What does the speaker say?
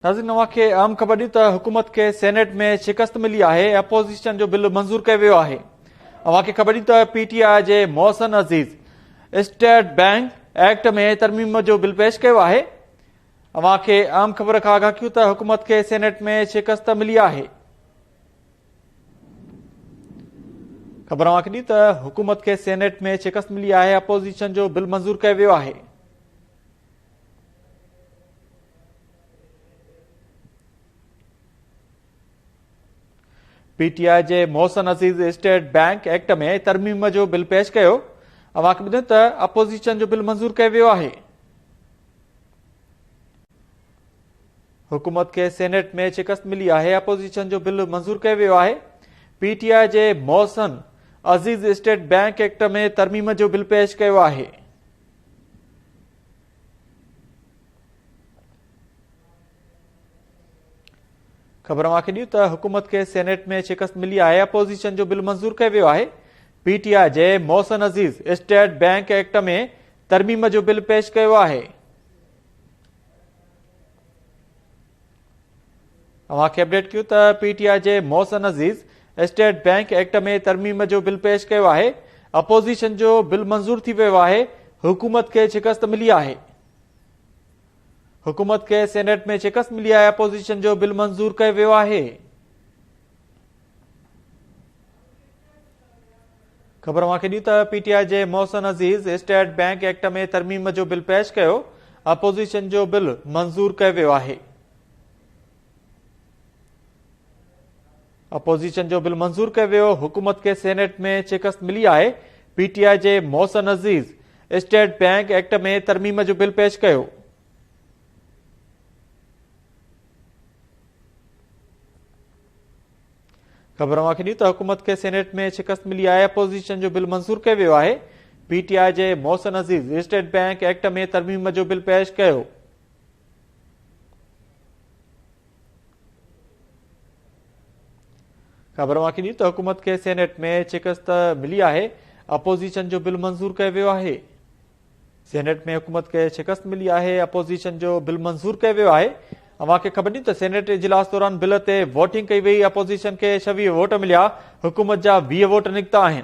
नाज़रीन, अव्हांखे अहम ख़बर ॾियूं त हुकूमत खे सेनेट में शिकस्त मिली आहे। अपोज़िशन जो बिल मंज़ूर कयो वियो आहे। अव्हांखे ख़बर ॾियूं त पीटीआई जे मोहसिन अज़ीज़ स्टेट बैंक एक्ट में तरमीम जो बिल पेश कयो आहे। अव्हांखे अहम ख़बर खां आगाह कयूं त हुकूमत खे सेनेट में शिकस्त मिली आहे। ख़बर अव्हांखे ॾियूं त हुकूमत खे सेनेट में शिकस्त मिली आहे। अपोज़िशन जो बिल मंज़ूर कयो वियो आहे। पीटीआई जे मोहसिन अज़ीज़ स्टेट बैंक एक्ट में तरमीम जो बिल पेश कयो। अव्हांखे ॿुधायूं त अपोज़िशन जो बिल मंज़ूर कयो वियो आहे। हुकूमत खे सेनेट में शिकस्त मिली आहे। अपोज़िशन जो बिल मंज़ूर कयो वियो आहे। पीटीआई जे मोहसिन अज़ीज़ स्टेट बैंक एक्ट में तरमीम जो बिल पेश कयो आहे। ख़बर अव्हांखे ॾियूं त हुकूमत खे सेनेट में शिकस्त मिली आहे। अपोज़िशन जो बिल मंज़ूर कयो वियो आहे। पीटीआई जे मोहसिन अज़ीज़ स्टेट बैंक एक्ट में तरमीम जो बिल पेश कयो आहे। अव्हांखे अपडेट कयूं त पीटीआई जे मोहसिन अज़ीज़ स्टेट बैंक एक्ट में तरमीम जो बिल पेश कयो आहे। अपोज़िशन जो बिल मंज़ूर थी वियो आहे। हुकूमत खे शिकस्त मिली आहे। हुकूमत खे सेनेट में शिकस्त मिली आहे। अपोज़िशन जो बिल मंज़ूर कयो वियो आहे। ख़बर अव्हांखे ॾियूं त पीटीआई जे मोहसिन अज़ीज़ स्टेट बैंक एक्ट में तरमीम जो बिल पेश कयो। अपोज़िशन जो बिल मंज़ूर कयो वियो आहे। अपोज़िशन जो बिल मंज़ूर कयो वियो। हुकूमत खे सेनेट में शिकस्त मिली आहे। पीटीआई जे मोहसिन अज़ीज़ स्टेट बैंक एक्ट में तरमीम जो बिल पेश कयो। ख़बर अव्हांखे ॾियूं त हुकूमत खे सेनेट में शिकस्त मिली आहे। अपोज़िशन जो बिल मंज़ूर कयो वियो आहे। पीटीआई जे मोहसिन अज़ीज़ स्टेट बैंक एक्ट में तरमीम जो बिल पेश कयो। ख़बर अव्हांखे ॾियूं त हुकूमत खे सेनेट में शिकस्त मिली आहे। अपोज़िशन जो बिल मंज़ूर कयो वियो आहे। सेनेट में हुकूमत खे शिकस्त मिली आहे। अपोज़िशन जो बिल मंज़ूर कयो वियो आहे। अव्हांखे ख़बर ॾियूं त सेनेट इजलास दौरान बिल ते वोटिंग कई वई। अपोज़िशन खे 26 वोट मिलिया। हुकूमत जा 20 वोट निकिता आहिनि।